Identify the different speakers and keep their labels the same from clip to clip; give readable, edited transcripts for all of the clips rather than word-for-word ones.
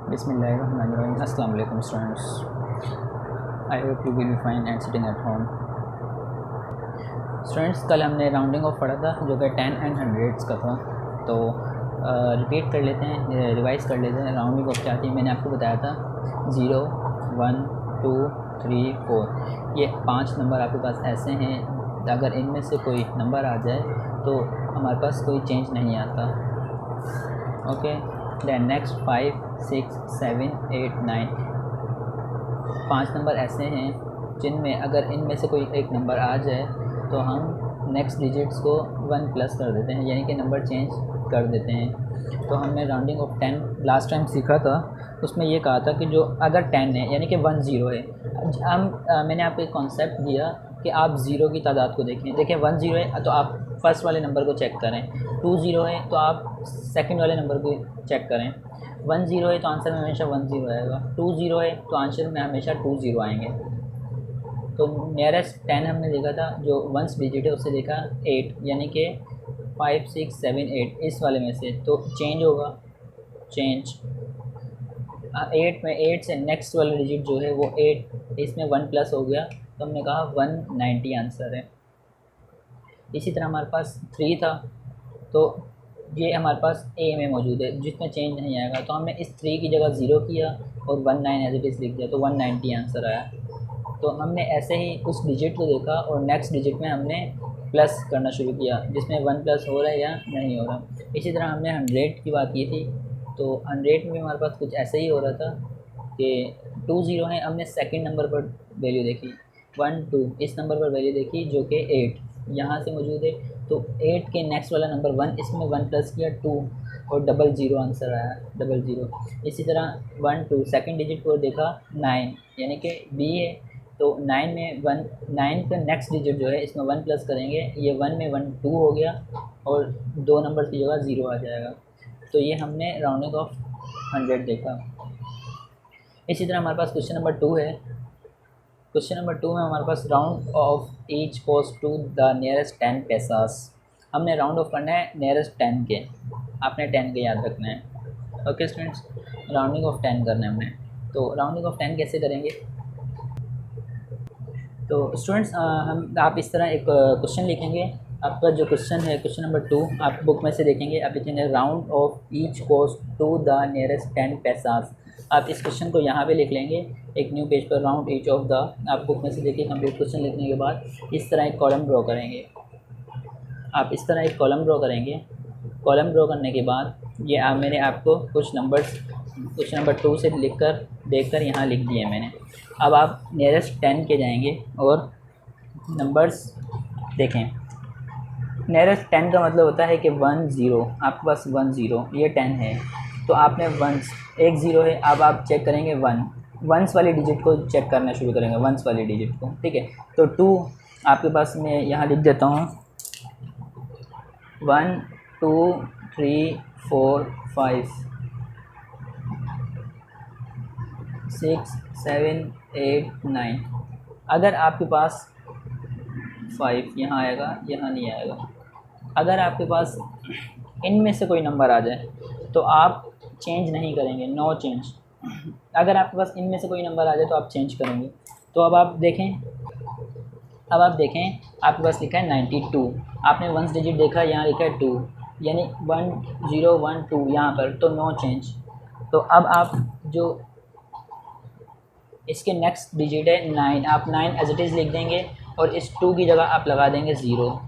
Speaker 1: बिस्मिल्लाहिर्रहमानिर्रहीम। अस्सलाम वालेकुम students, I hope you will be fine and sitting at home. Students, कल हमने राउंडिंग ऑफ पढ़ा था जो कि 10 एंड हंड्रेड्स का था, तो रिपीट कर लेते हैं, रिवाइज कर लेते हैं। राउंडिंग ऑफ क्या थी मैंने आपको बताया था, 0, 1, 2, 3, 4। ये 5 नंबर आपके पास ऐसे हैं, अगर इनमें से कोई नंबर आ जाए तो हमारे पास कोई चेंज नहीं आता। Okay, then next 5, 6, 7, 8, 9। 5 नंबर ऐसे हैं जिनमें अगर इनमें से कोई एक नंबर आ जाए तो हम नेक्स्ट डिजिट्स को 1 प्लस कर देते हैं, यानी कि नंबर चेंज कर देते हैं। तो हमने राउंडिंग ऑफ 10 लास्ट टाइम सीखा था, उसमें ये कहा था कि जो अगर 10 है यानी कि 1 0 है, मैंने आपको एक कॉन्सेप्ट दिया कि आप ज़ीरो की तादाद को देखें। देखिए 1 0 है तो आप फर्स्ट वाले नंबर को चेक करें, 2 0 है तो आप सेकंड वाले नंबर को चेक करें, 1 0 है तो आंसर में हमेशा 1 0 आएगा, 2 0 है तो आंसर में हमेशा 2 0 आएंगे। तो नियरेस्ट 10 हमने देखा था, जो वंस डिजिट है उससे देखा 8, यानी कि 5, 6, 7, 8 इस वाले में से तो चेंज होगा, चेंज 8 में 8 से नेक्स्ट वाला डिजिट जो है वो 8, इसमें 1 प्लस हो गया तो हमने कहा 190 आंसर है। इसी तरह हमारे पास 3 था, तो ये हमारे पास ए में मौजूद है जिसमें चेंज नहीं आएगा, तो हमने इस 3 की जगह 0 किया और 19 एज इट इज़ लिख दिया, तो 190 आंसर आया। तो हमने ऐसे ही उस डिजिट को देखा और नेक्स्ट डिजिट में हमने प्लस करना शुरू किया जिसमें 1 प्लस हो रहा है या नहीं हो रहा। इसी तरह हमने 100 की बात की थी, तो 100 में हमारे पास कुछ ऐसे ही हो रहा था कि 2 0 है, हमने सेकंड नंबर पर वैल्यू देखी 1 2, इस नंबर पर वैल्यू देखी जो कि 8 यहाँ से मौजूद है, तो 8 के नेक्स्ट वाला नंबर 1, इसमें 1 प्लस किया 2 और 00 आंसर आया, 00। इसी तरह 1 2 सेकंड डिजिट को देखा 9, यानी कि बी है, तो 9 में 1, 9 का नेक्स्ट डिजिट जो है इसमें 1 प्लस करेंगे, ये 1 में 1 2 हो गया और 2 नंबर की जगह 0 आ जाएगा। तो ये हमने राउंडिंग ऑफ 100 देखा। इसी तरह हमारे पास क्वेश्चन नंबर 2 है। क्वेश्चन नंबर 2 में हमारे पास round off each goes to the nearest 10 paisas. हमने राउंड ऑफ करना है नियरेस्ट 10 के, आपने 10 के याद रखना है। ओके स्टूडेंट्स, राउंडिंग ऑफ 10 करना है हमने, तो राउंडिंग ऑफ 10 कैसे करेंगे? तो स्टूडेंट्स आप इस तरह एक क्वेश्चन लिखेंगे। आपका जो क्वेश्चन है क्वेश्चन नंबर 2 आप बुक में से देखेंगे, आप लिखेंगे round off each goes to the nearest 10 paisas. आप इस क्वेश्चन को यहाँ पे लिख लेंगे एक न्यू पेज पर, राउंड ईच ऑफ द, आप बुक में से देखिए कंप्लीट क्वेश्चन लिखने के बाद इस तरह एक कॉलम ड्रॉ करेंगे। आप इस तरह एक कॉलम ड्रॉ करेंगे। कॉलम ड्रॉ करने के बाद ये मैंने आपको कुछ नंबर्स क्वेश्चन नंबर 2 से देखकर यहाँ लिख दिए मैंने। अब आप नियरेस्ट 10 के जाएंगे और नंबर्स देखें। नियरेस्ट 10 का मतलब होता है कि 1 0, आपके पास 1 0, ये 10 है तो आपने वंस, एक 0 है, अब आप चेक करेंगे 1, वंस वाली डिजिट को चेक करना शुरू करेंगे, वंस वाली डिजिट को, ठीक है। तो 2 आपके पास मैं यहाँ लिख देता हूँ, 1 2 3 4 5 6 7 8 9। अगर आपके पास 5 यहाँ आएगा, यहाँ नहीं आएगा। अगर आपके पास इनमें से कोई नंबर आ जाए तो आप चेंज नहीं करेंगे, नो चेंज। अगर आपके पास इनमें से कोई नंबर आ जाए तो आप चेंज करेंगे। तो अब आप देखें, आपके पास लिखा है 92, आपने वंस डिजिट देखा, यहाँ लिखा है 2, यानी 1 0 1 2 यहाँ पर, तो नो चेंज। तो अब आप जो इसके नेक्स्ट डिजिट है 9, आप 9 एज इट इज़ लिख देंगे और इस 2 की जगह आप लगा देंगे 0।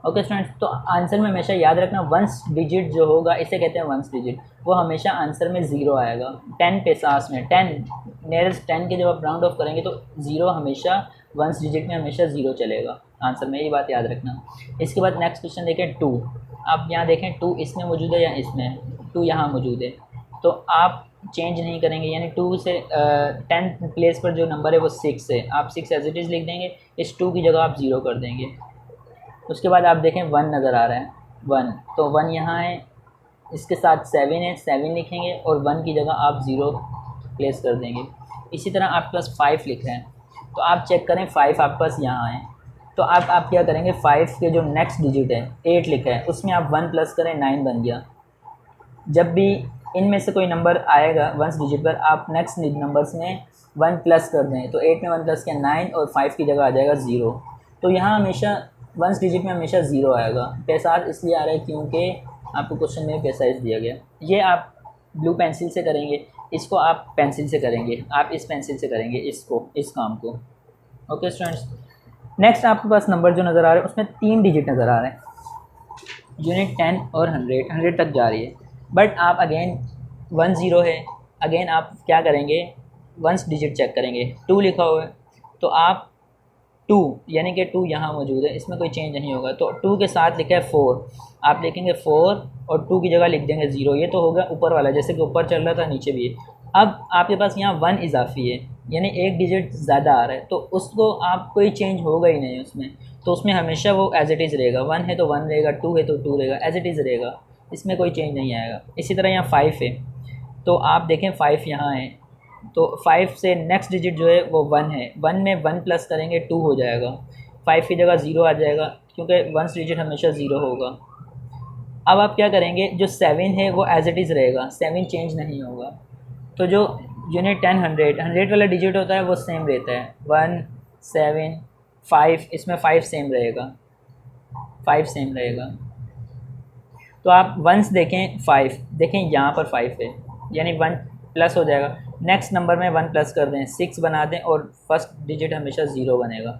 Speaker 1: ओके स्टूडेंट्स, तो आंसर में हमेशा याद रखना वंस डिजिट जो होगा इसे कहते हैं वंस डिजिट, वो हमेशा आंसर में 0 आएगा। 10 पैसास में 10 नियरेस्ट 10 के जब आप राउंड ऑफ करेंगे तो 0 हमेशा वंस डिजिट में हमेशा 0 चलेगा आंसर में, यही बात याद रखना। इसके बाद नेक्स्ट क्वेश्चन देखें 2, आप यहाँ देखें 2 इसमें मौजूद है या इसमें, 2 यहाँ मौजूद है, तो आप चेंज नहीं करेंगे, यानी 2 से 10 प्लेस पर जो नंबर है वो 6 है, आप 6 एज इट इज़ लिख देंगे, इस 2 की जगह आप 0 कर देंगे। उसके बाद आप देखें 1 नज़र आ रहा है, 1, तो 1 यहाँ है, इसके साथ 7 है, 7 लिखेंगे और 1 की जगह आप 0 प्लेस कर देंगे। इसी तरह आपके पास 5 लिख रहे हैं, तो आप चेक करें 5 आपके पास यहाँ है, तो आप क्या करेंगे, 5 के जो नेक्स्ट डिजिट है 8 लिखा है उसमें आप 1 प्लस करें, 9 बन गया। जब भी इनमें से कोई नंबर आएगा 1 डिजिट पर, आप नेक्स्ट नंबर्स में 1 प्लस कर दें तो 8 में 1 प्लस किया 9 और 5 की जगह आ जाएगा 0। तो यहाँ हमेशा 1 डिजिट में हमेशा 0 आएगा। पैसाज इसलिए आ रहा है क्योंकि आपको क्वेश्चन में पैसाज दिया गया। ये आप ब्लू पेंसिल से करेंगे, इसको आप पेंसिल से करेंगे, आप इस पेंसिल से करेंगे इसको, इस काम को। ओके स्टूडेंट्स, नेक्स्ट आपके पास नंबर जो नज़र आ रहा है उसमें 3 डिजिट नज़र आ रहे हैं। यूनिट 10 और 100 तक जा रही है, बट आप अगेन 1 0 है, अगेन आप क्या करेंगे 1 डिजिट चेक करेंगे। 2 लिखा हुआ है तो आप 2 यानी कि 2 यहाँ मौजूद है, इसमें कोई चेंज नहीं होगा। तो 2 के साथ लिखा है 4, आप लिखेंगे 4 और 2 की जगह लिख देंगे 0। ये तो होगा ऊपर वाला, जैसे कि ऊपर चल रहा था नीचे भी है। अब आपके पास यहाँ 1 इजाफी है, यानी 1 डिजिट ज़्यादा आ रहा है, तो उसको आप कोई चेंज होगा ही नहीं उसमें, तो उसमें हमेशा वो एज इट इज़ रहेगा। 1 है तो 1 रहेगा, 2 है तो 2 रहेगा, एज इट इज़ रहेगा, इसमें कोई चेंज नहीं आएगा। इसी तरह यहाँ 5 है तो आप देखें 5 यहाँ है, तो 5 से नेक्स्ट डिजिट जो है वो 1 है। 1 में 1 प्लस करेंगे 2 हो जाएगा, 5 की जगह 0 आ जाएगा क्योंकि 1 डिजिट हमेशा 0 होगा। अब आप क्या करेंगे, जो 7 है वो एज इट इज़ रहेगा, 7 चेंज नहीं होगा। तो जो यूनिट 10 100 वाला डिजिट होता है वो सेम रहता है, 1 7 5, इसमें 5 सेम रहेगा, 5 सेम रहेगा। तो आप वंस देखें 5, देखें यहाँ पर 5 है यानी 1 प्लस हो जाएगा। नेक्स्ट नंबर में 1 प्लस कर दें, 6 बना दें और फर्स्ट डिजिट हमेशा 0 बनेगा।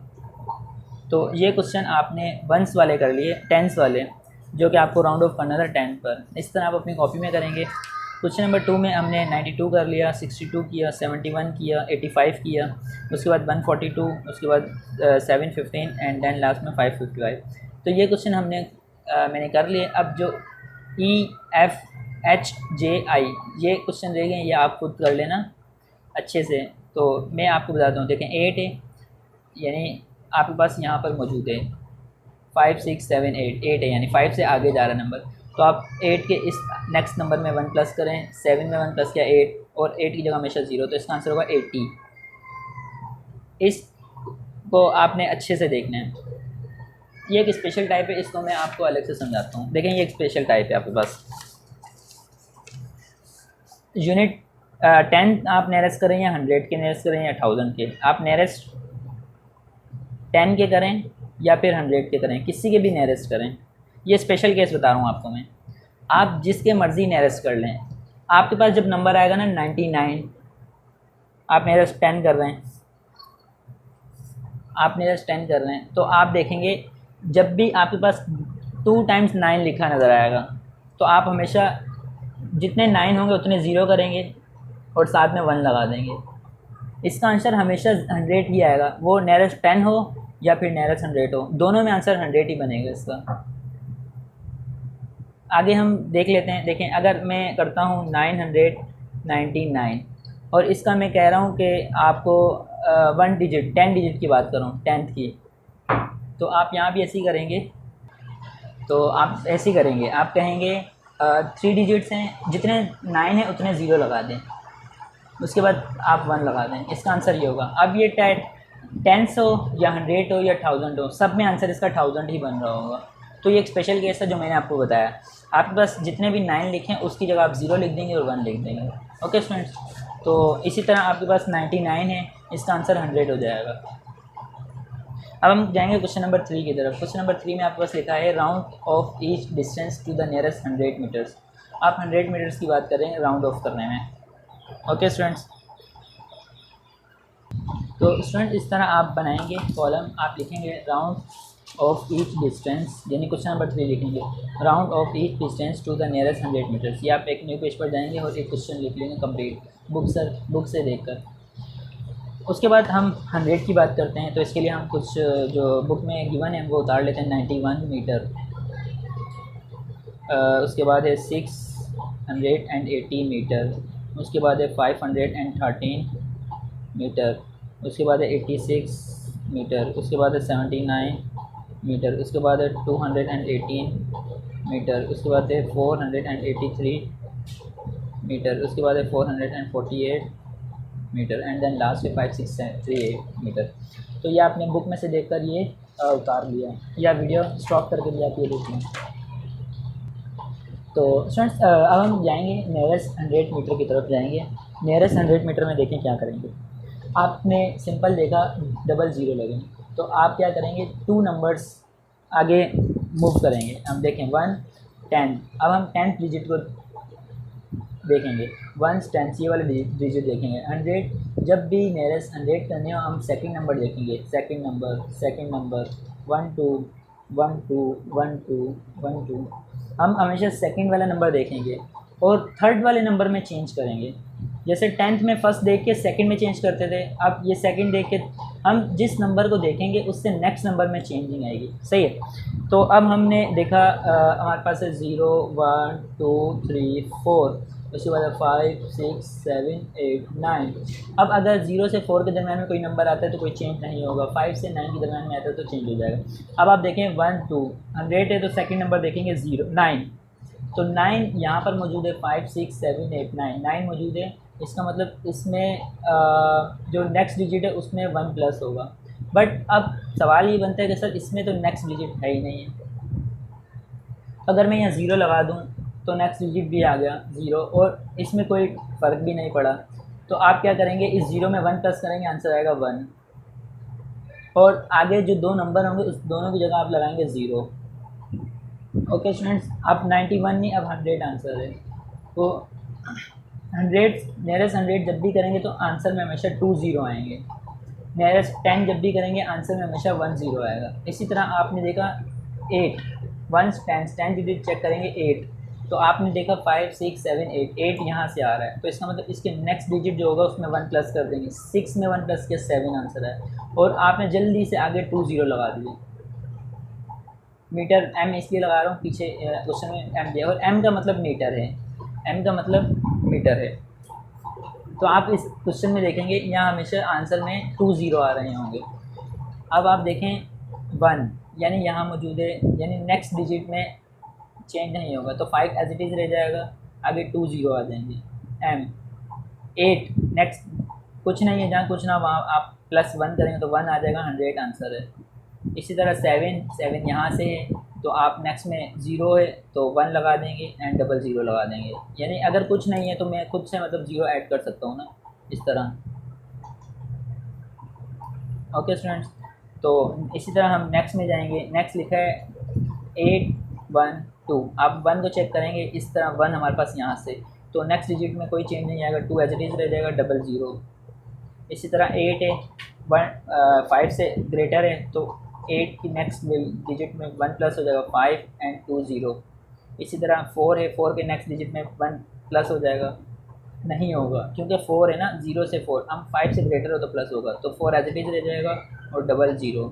Speaker 1: तो ये क्वेश्चन आपने वंस वाले कर लिए, टेंस वाले, जो कि आपको राउंड ऑफ करना था 10 पर। इस तरह आप अपनी कॉपी में करेंगे। क्वेश्चन नंबर 2 में हमने 92 कर लिया, 62 किया, 71 किया, 85 किया, उसके बाद 142, उसके बाद 715 एंड देन लास्ट में 555। तो ये क्वेश्चन मैंने कर लिए। अब जो EFHJI ये क्वेश्चन रह गए, ये आप खुद कर लेना अच्छे से। तो मैं आपको बताता हूँ, देखें 8 है यानी आपके पास यहाँ पर मौजूद है 5 6 7 8 है, यानी 5 से आगे जा रहा है नंबर। तो आप 8 के इस नेक्स्ट नंबर में 1 प्लस करें, 7 में 1 प्लस किया 8 और 8 की जगह हमेशा 0, तो इसका आंसर होगा 80। इसको आपने अच्छे से देखना है। ये एक स्पेशल टाइप है, इसको मैं आपको अलग से समझाता हूँ। देखें ये एक स्पेशल टाइप है आपके पास। यूनिट 10 आप नियरेस्ट करें या 100 के नियरेस्ट करें या 1000 के, आप नियरेस्ट 10 के करें या फिर 100 के करें, किसी के भी नियरेस्ट करें। ये स्पेशल केस बता रहा हूँ आपको मैं, आप जिसके मर्ज़ी नियरेस्ट कर लें। आपके पास जब नंबर आएगा ना 99, आप नियरेस्ट 10 कर रहे हैं, आप नियरेस्ट 10 कर रहे हैं, तो आप देखेंगे जब भी आपके पास 2 टाइम्स 9 लिखा नज़र आएगा तो आप हमेशा जितने 9 होंगे उतने 0 करेंगे और साथ में 1 लगा देंगे। इसका आंसर हमेशा 100 ही आएगा, वो नियरेस्ट 10 हो या फिर नियरेस्ट 100 हो, दोनों में आंसर 100 ही बनेगा इसका। आगे हम देख लेते हैं। देखें अगर मैं करता हूँ 999 और इसका मैं कह रहा हूँ कि आपको 1 डिजिट 10 डिजिट की बात कर रहा हूँ, 10th की, तो आप यहाँ भी ऐसे ही करेंगे। तो आप ऐसे ही करेंगे, आप कहेंगे 3 डिजिट्स हैं, जितने 9 हैं उतने 0 लगा दें, उसके बाद आप 1 लगा दें, इसका आंसर ये होगा। अब ये 10 हो या 100 हो या 1000 हो, सब में आंसर इसका 1000 ही बन रहा होगा। तो ये एक स्पेशल केस है जो मैंने आपको बताया। आपके पास जितने भी 9 लिखें उसकी जगह आप 0 लिख देंगे और 1 लिख देंगे। ओके स्टूडेंट्स, तो इसी तरह आपके पास 99 है, इसका आंसर 100 हो जाएगा। अब हम जाएंगे क्वेश्चन नंबर 3 की तरफ। क्वेश्चन नंबर 3 में आपके पास लिखा है round off each distance to the nearest 100 metres. आप 100 मीटर्स की बात करें राउंड ऑफ करने में। ओके स्टूडेंट्स, तो स्टूडेंट इस तरह आप बनाएंगे कॉलम, आप लिखेंगे राउंड ऑफ ईच डिस्टेंस, यानी क्वेश्चन नंबर 3 लिखेंगे round off each distance to the nearest 100 metres. ये आप एक न्यू पेज पर जाएंगे और एक क्वेश्चन लिख लेंगे कंप्लीट बुक से देखकर। उसके बाद हम 100 की बात करते हैं, तो इसके लिए हम कुछ जो बुक में गिवन है वो उतार लेते हैं। 91 मीटर, उसके बाद है 680 मीटर, उसके बाद है 513 मीटर, उसके बाद है 86 मीटर, उसके बाद है 79 मीटर, उसके बाद है 218 मीटर, उसके बाद है 483 मीटर, उसके बाद है 448 मीटर एंड देन लास्ट है 5638 मीटर। तो ये आपने बुक में से देखकर ये उतार लिया, या वीडियो स्टॉप करके भी आप ये देख लें। तो स्टूडेंट्स अब हम जाएंगे नियरेस्ट 100 मीटर की तरफ जाएंगे। नियरेस्ट 100 मीटर में देखें क्या करेंगे। आपने सिंपल देखा डबल ज़ीरो लगे, तो आप क्या करेंगे, 2 नंबर्स आगे मूव करेंगे। हम देखें 1 10, अब हम 10th डिजिट को देखेंगे, 1 10 ये वाले डिजिट देखेंगे। 100 जब भी नियरेस्ट 100 करने हो हम सेकंड नंबर देखेंगे, सेकंड नंबर 1 2 1 2 1 2 1 2, हम हमेशा सेकंड वाला नंबर देखेंगे और थर्ड वाले नंबर में चेंज करेंगे। जैसे 10th में फर्स्ट देख के सेकंड में चेंज करते थे, अब ये सेकंड देख के हम जिस नंबर को देखेंगे उससे नेक्स्ट नंबर में चेंजिंग आएगी। सही है। तो अब हमने देखा हमारे पास है 0 1 2 3 4, उसके बाद 5 6 7 8 9। अब अगर 0 से 4 के दरम्यान में कोई नंबर आता है तो कोई चेंज नहीं होगा, 5 से 9 के दरम्यान में आता है तो चेंज हो जाएगा। अब आप देखें 1 2 100 है तो सेकंड नंबर देखेंगे 0 9, तो 9 यहाँ पर मौजूद है, 5 6 7 8 9 9 मौजूद है। इसका मतलब इसमें जो नेक्स्ट डिजिट है उसमें 1 प्लस होगा। बट अब सवाल ये बनता है कि सर इसमें तो नेक्स्ट डिजिट है ही नहीं है। अगर मैं यहाँ ज़ीरो लगा दूँ तो नेक्स्ट डिजिट भी आ गया 0 और इसमें कोई फ़र्क भी नहीं पड़ा। तो आप क्या करेंगे, इस 0 में 1 प्लस करेंगे, आंसर आएगा 1, और आगे जो 2 नंबर होंगे उस दोनों की जगह आप लगाएंगे 0। ओके स्टूडेंट्स, अब 91 नहीं, अब 100 आंसर है। तो 100 नियरेस्ट 100 जब भी करेंगे तो आंसर में हमेशा 2 0 आएंगे। नियरेस्ट 10 जब भी करेंगे आंसर में हमेशा 1 0 आएगा। इसी तरह आपने देखा 8 1 10 डिजिट चेक करेंगे 8, तो आपने देखा 5 6 7 8 8 यहाँ से आ रहा है, तो इसका मतलब इसके नेक्स्ट डिजिट जो होगा उसमें 1 प्लस कर देंगे। 6 में 1 प्लस किया 7 आंसर है, और आपने जल्दी से आगे 2 0 लगा दिए। मीटर एम इसलिए लगा रहा हूँ, पीछे क्वेश्चन में एम दिया और एम का मतलब मीटर है, एम का मतलब मीटर है। तो आप इस क्वेश्चन में देखेंगे यहाँ हमेशा आंसर में 2 0 आ रहे होंगे। अब आप देखें 1 यानी यहाँ मौजूद है, यानी नेक्स्ट डिजिट में चेंज नहीं होगा, तो 5 एज इट इज़ रह जाएगा, आगे 2 0 आ जाएंगे। एम 8 नेक्स्ट कुछ नहीं है, जहाँ कुछ ना वहाँ आप +1 करेंगे तो 1 आ जाएगा, 100 आंसर है। इसी तरह 7 यहाँ से है, तो आप नेक्स्ट में 0 है तो 1 लगा देंगे एंड 00 लगा देंगे। यानी अगर कुछ नहीं है तो मैं खुद से मतलब 0 ऐड कर सकता हूँ ना, इस तरह। ओके स्टूडेंट्स, तो इसी तरह हम नेक्स्ट में जाएंगे। नेक्स्ट लिखा है 8 1 2, आप 1 को चेक करेंगे, इस तरह 1 हमारे पास यहाँ से, तो नेक्स्ट डिजिट में कोई चेंज नहीं आएगा, 2 एज इट इज़ रह जाएगा, 00। इसी तरह 8 है, 5 से ग्रेटर है तो 8 की नेक्स्ट डिजिट में 1 प्लस हो जाएगा, 5 एंड 2 0। इसी तरह 4 है, 4 के नेक्स्ट डिजिट में 1 प्लस हो जाएगा, नहीं होगा क्योंकि 4 है ना, 0 से 4, हम 5 से ग्रेटर हो तो प्लस होगा, तो 4 एज इट इज़ रह जाएगा और 00।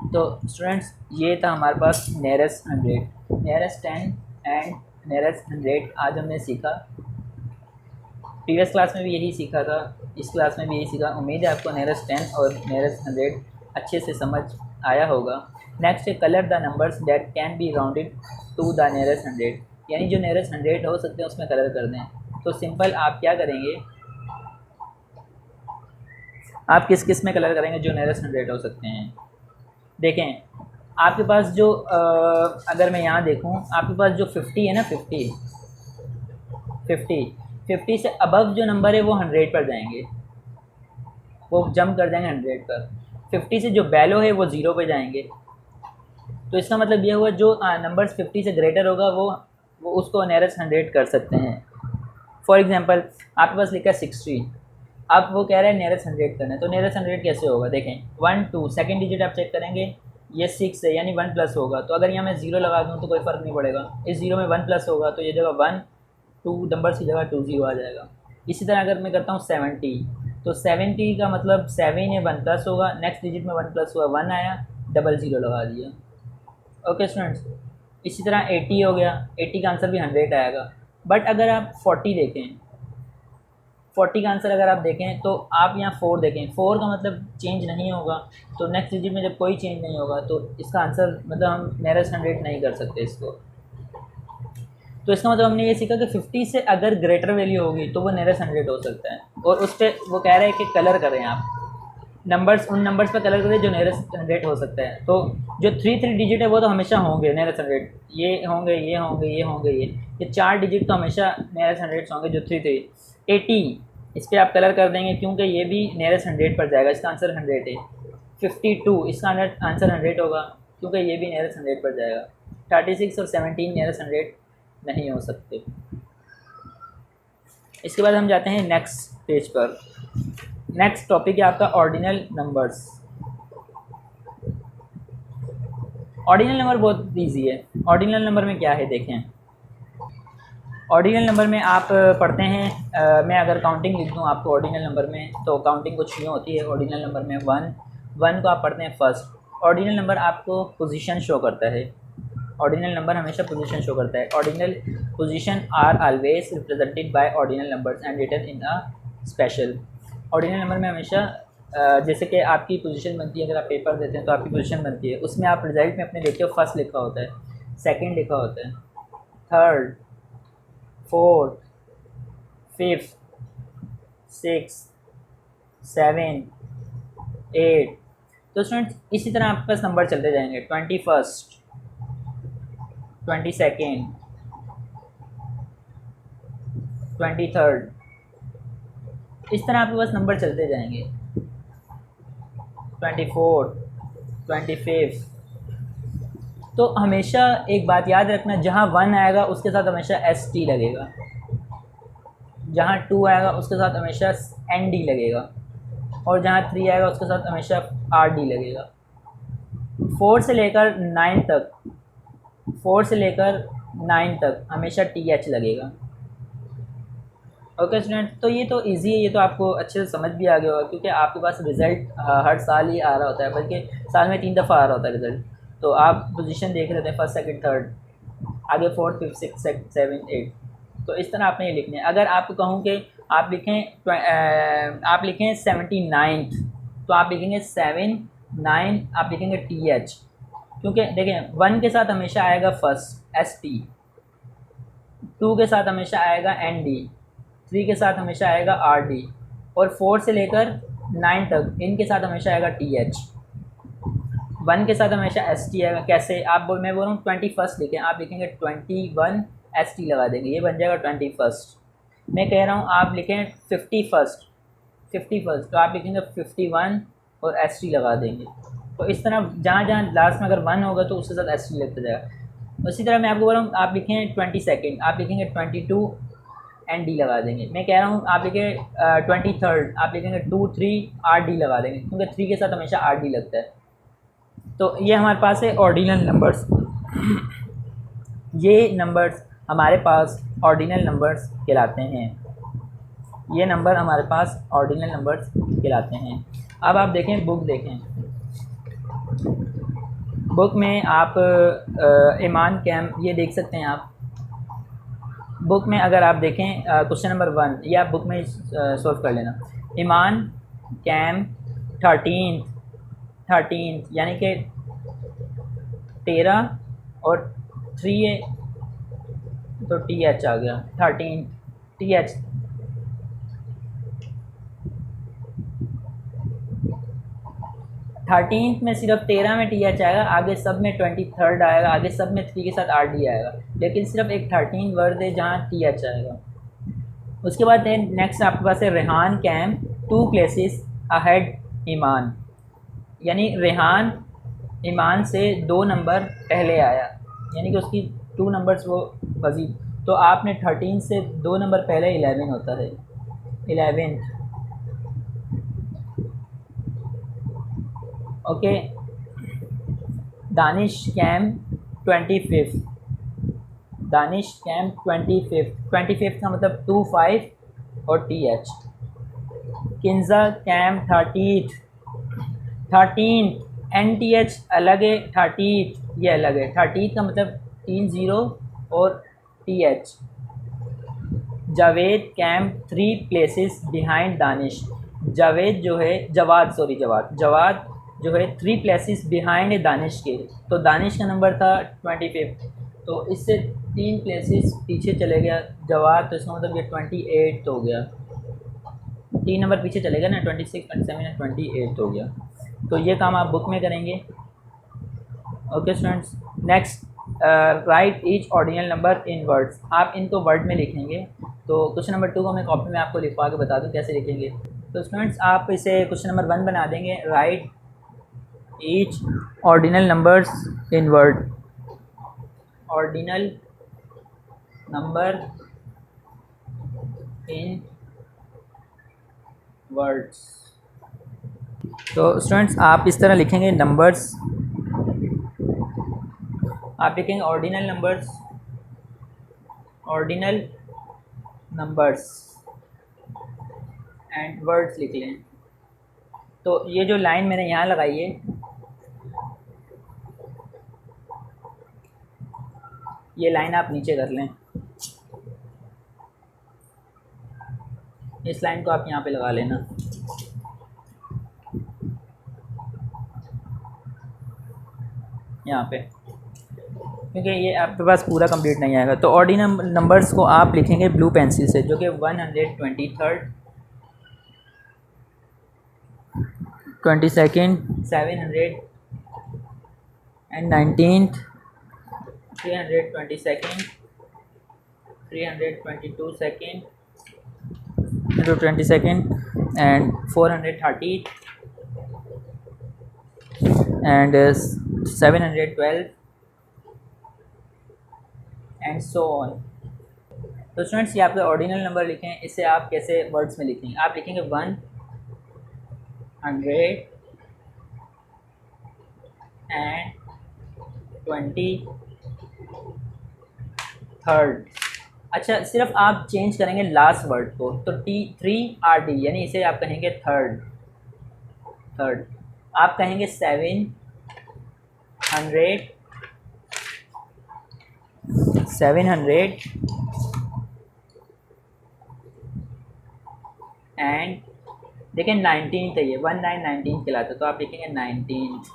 Speaker 1: तो स्टूडेंट्स ये था हमारे पास नियरेस्ट 100, नियरेस्ट 10 एंड नियरेस्ट 100 आज हमने सीखा। प्रीवियस क्लास में भी यही सीखा था, इस क्लास में भी यही सीखा। उम्मीद है आपको नियरेस्ट 10 और नियरेस्ट 100 अच्छे से समझ आया होगा। नेक्स्ट है colour the numbers that can be rounded to the nearest 100, यानी जो नियरेस्ट 100 हो सकते हैं उसमें कलर कर दें। तो सिंपल आप क्या करेंगे, आप किस किस में कलर करेंगे जो नियरेस्ट 100 हो सकते हैं। देखें आपके पास जो अगर मैं यहाँ देखूँ, आपके पास जो 50 है ना, 50 से अबव जो नंबर है वो 100 पर जाएंगे, वो जंप कर जाएंगे 100 पर। 50 से जो वैल्यू है वो 0 पे जाएंगे। तो इसका मतलब ये हुआ जो नंबर्स 50 से ग्रेटर होगा वो उसको नियरेस्ट 100 कर सकते हैं। फॉर एग्जांपल आपके पास लिखा है 60, अब वो कह रहे हैं नियरेस्ट 100 करना है, तो नियरेस्ट 100 कैसे होगा। देखें 1 2 सेकेंड डिजिट आप चेक करेंगे, ये 6 है यानी 1 प्लस होगा, तो अगर यहाँ मैं 0 लगा दूँ तो कोई फ़र्क नहीं पड़ेगा, इस 0 में 1 प्लस होगा तो ये जगह 1 2 नंबर्स की जगह 2 0 आ जाएगा। इसी तरह अगर मैं करता हूँ 70, तो 70 का मतलब 7 है 1 प्लस होगा, नेक्स्ट डिजिट में 1 प्लस हुआ 1 आया, 00 लगा दिया। ओके स्टूडेंट्स, इसी तरह 80 हो गया, 80 का आंसर भी 100 आएगा। बट अगर आप 40 देखें, 40 का आंसर अगर आप देखें तो आप यहाँ 4 देखें, 4 का मतलब चेंज नहीं होगा, तो नेक्स्ट डिजिट में जब कोई चेंज नहीं होगा तो इसका आंसर मतलब हम नियरेस्ट 100 नहीं कर सकते इसको। तो इसका मतलब हमने ये सीखा कि 50 से अगर ग्रेटर वैल्यू होगी तो वो नियरेस्ट 100 हो सकता है। और उस पर वो कह रहे हैं कि कलर करें आप, नंबर्स उन नंबर्स पर कलर करें जो नियरेस्ट 100 हो सकता है। तो जो 3 डिजिट है वो तो हमेशा होंगे नियरेस्ट 100, ये होंगे, ये होंगे, ये होंगे, ये 4 डिजिट तो हमेशा नियरेस्ट 100 होंगे जो 3 80 इस पर आप कलर कर देंगे क्योंकि ये भी नियरेस्ट 100 पर जाएगा, इसका आंसर 100 है। 52 इसका आंसर 100 होगा क्योंकि ये भी नियरेस्ट 100 पर जाएगा। 36 और 17 नियरेस्ट 100 नहीं हो सकते। इसके बाद हम जाते हैं नेक्स्ट पेज पर। नेक्स्ट टॉपिक है आपका ऑर्डिनल नंबर्स। ऑर्डिनल नंबर बहुत ईजी है। ऑर्डिनल नंबर में क्या है देखें। ऑर्डिनल नंबर में आप पढ़ते हैं मैं अगर काउंटिंग लिख दूँ आपको ऑर्डिनल नंबर में, तो काउंटिंग कुछ यूँ होती है। ऑर्डिनल नंबर में 1 को आप पढ़ते हैं फर्स्ट। ऑर्डिनल नंबर आपको पोजीशन शो करता है। ऑर्डिनल नंबर हमेशा पोजीशन शो करता है। Ordinal position are always represented by ordinal numbers and written in a special. Ordinal number में हमेशा जैसे कि आपकी पोजीशन बनती है, अगर आप पेपर देते हैं तो आपकी पोजीशन बनती है, उसमें आप रिजल्ट में अपने देखते हो फर्स्ट लिखा होता है, सेकंड लिखा होता है, थर्ड, फोर्थ, फिफ्थ, सिक्स, 7, 8। तो स्टूडेंट्स इसी तरह आपके पास नंबर चलते जाएंगे। 21st, 22nd, 23rd, इस तरह आपके पास नंबर चलते जाएंगे। 24th, 25th। तो हमेशा एक बात याद रखना, जहाँ 1 आएगा उसके साथ हमेशा ST लगेगा, जहाँ 2 आएगा उसके साथ हमेशा ND लगेगा, और जहाँ 3 आएगा उसके साथ हमेशा RD लगेगा। 4 से लेकर 9 तक, 4 से लेकर 9 तक हमेशा TH लगेगा। ओके स्टूडेंट, तो ये तो इजी है, ये तो आपको अच्छे से समझ भी आ गया होगा क्योंकि आपके पास रिज़ल्ट हर साल ही आ रहा होता है, बल्कि साल में 3 दफ़ा आ रहा होता है रिज़ल्ट। तो आप पोजीशन देख लेते हैं, फर्स्ट, सेकंड, थर्ड, आगे 4th, 5th, 6th, 7, 8। तो इस तरह आपने ये लिखने हैं। अगर आपको कहूँ कि आप लिखें 79th, तो आप लिखेंगे 7, 9, आप लिखेंगे TH, क्योंकि देखें 1 के साथ हमेशा आएगा फर्स्ट ST, 2 के साथ हमेशा आएगा ND, 3 के साथ हमेशा आएगा RD, और 4 से लेकर 9 तक इनके साथ हमेशा आएगा TH। 1 के साथ हमेशा ST आएगा। कैसे मैं बोल रहा हूँ 21st लिखें, आप लिखेंगे 21 ST लगा देंगे, ये बन जाएगा 21st। मैं कह रहा हूँ आप लिखें 51st, तो आप लिखेंगे 51 और ST लगा देंगे। तो इस तरह जहाँ जहाँ लास्ट में अगर 1 होगा तो उसके साथ ST लगता जाएगा। उसी तरह मैं आपको बोल रहा हूँ आप लिखें 22nd, आप लिखेंगे 22 ND लगा देंगे। मैं कह रहा हूँ आप लिखें 23rd, आप लिखेंगे 2, 3 RD लगा देंगे, क्योंकि 3 के साथ हमेशा RD लगता है। तो ये हमारे पास है ऑर्डिनल नंबर्स। ये नंबर्स हमारे पास ऑर्डिनल नंबर्स कहलाते हैं। ये नंबर हमारे पास ऑर्डिनल नंबर्स कहलाते हैं। अब आप देखें, बुक देखें। बुक में आप ईमान कैम ये देख सकते हैं। आप बुक में अगर आप देखें क्वेश्चन नंबर 1, ये आप बुक में सॉल्व कर लेना। ईमान कैम 13th यानी कि 13 और 3 है तो TH आ गया, 13 TH। 13th में सिर्फ 13 में TH आएगा, आगे सब में 23rd आएगा, आगे सब में 3 के साथ RD आएगा, लेकिन सिर्फ एक 13 वर्ड है जहाँ TH आएगा। उसके बाद नेक्स्ट आपके पास है रेहान कैम 2 places अहेड ईमान, यानी रेहान ईमान से 2 नंबर पहले आया, यानी कि उसकी 2 नंबर्स वो मज़ीद। तो आपने 13 से 2 नंबर पहले 11 होता है, 11th। Okay. Danish came 25th, Danish came 25th का मतलब 2, 5 और TH। Kinza cam 13th NTH अलग है, 13th ये अलग है। 13th का मतलब 3 0 और TH। Javed came 3 places behind Danish, Javed जो है जवाद जो है 3 places बिहाइंड दानिश के, तो दानिश का नंबर था 25th, तो इससे 3 places पीछे चले गया जवाद, तो इसका मतलब ये 28 हो गया। 3 नंबर पीछे चलेगा ना, 26, 27 एंड 28 हो गया। तो ये काम आप बुक में करेंगे। Okay students, next right each ordinal number in words. आप इनको वर्ड में लिखेंगे। तो क्वेश्चन नंबर 2 को मैं कॉपी में आपको लिखवा के बता दूं कैसे लिखेंगे। तो स्टूडेंट्स आप इसे क्वेश्चन नंबर 1 बना देंगे, right each ordinal numbers in word. Ordinal number in words. तो स्टूडेंट्स आप इस तरह लिखेंगे नंबर्स, आप लिखेंगे ordinal numbers, ordinal numbers and words लिख लें। तो ये जो लाइन मैंने यहाँ लगाई है, ये लाइन आप नीचे कर लें। इस लाइन को आप यहाँ पे लगा लेना। यहाँ पे, क्योंकि ये आपके पास पूरा कंप्लीट नहीं आएगा। तो ऑर्डिनल नंबर्स को आप लिखेंगे ब्लू पेंसिल से, जो कि 123rd, 22nd, 719th, 322nd, 322nd, 22nd and 430th and 712 and so on. तो स्टूडेंट्स ये आपके ऑर्डिनल नंबर लिखें। इसे आप कैसे वर्ड्स में लिखेंगे, आप लिखेंगे 100 एंड 23rd। अच्छा, सिर्फ आप चेंज करेंगे लास्ट वर्ड को, तो T3RD यानी इसे आप कहेंगे थर्ड। आप कहेंगे 700 एंड देखिए 19th है, ये 1919 कहलाता है, तो आप लिखेंगे 19th।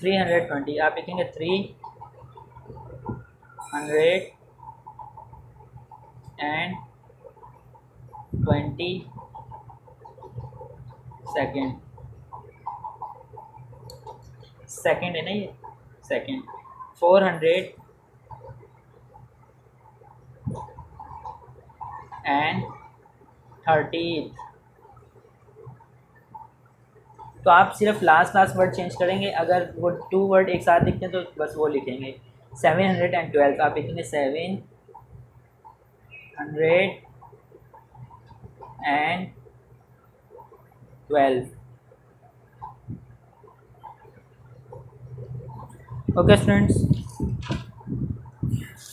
Speaker 1: 320 आप लिखेंगे 322nd, सेकेंड है ना ये, सेकेंड। 430th, तो आप सिर्फ लास्ट वर्ड चेंज करेंगे। अगर वो 2 वर्ड एक साथ लिखते हैं तो बस वो लिखेंगे। 712 आप लिखेंगे 712। ओके स्टूडेंट्स,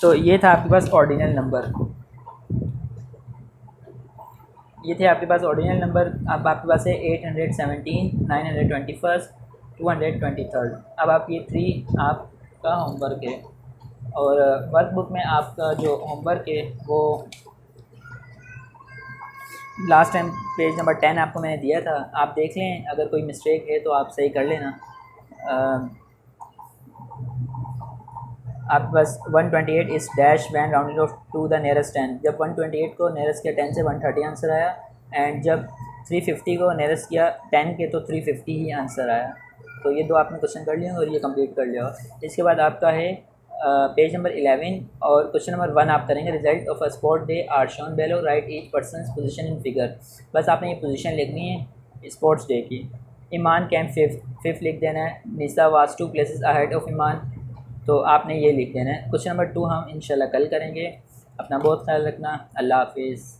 Speaker 1: तो ये था आपके पास ऑर्डिनल नंबर, ये थे आपके पास ऑर्डिनल नंबर। अब आपके पास है 817, 921, 223rd। अब आप ये 3 आपका होमवर्क है, और वर्कबुक में आपका जो होमवर्क है वो लास्ट टाइम पेज नंबर 10 आपको मैंने दिया था, आप देख लें। अगर कोई मिस्टेक है तो आप सही कर लेना। आप बस 128 is dash when rounded off to the nearest 10। जब 128 को नियरेस्ट किया 10 से 130 आंसर आया, एंड जब 350 को नियरेस्ट किया 10 के तो 350 ही आंसर आया। तो ये 2 आपने क्वेश्चन कर लिए और ये कंप्लीट कर लिया। इसके बाद आपका है पेज नंबर 11 और क्वेश्चन नंबर 1 आप करेंगे। Result of a sport day are shown below, right each person's position in figure. बस आपने ये पोजीशन लिखनी है स्पोर्ट्स डे की। ईमान कैम फिफ्थ लिख देना है। निसा वाज 2 places अहेड ऑफ ईमान, तो आपने ये लिख देना है। क्वेश्चन नंबर 2 हम इंशाल्लाह कल करेंगे। अपना बहुत ख्याल रखना। अल्लाह हाफिज़।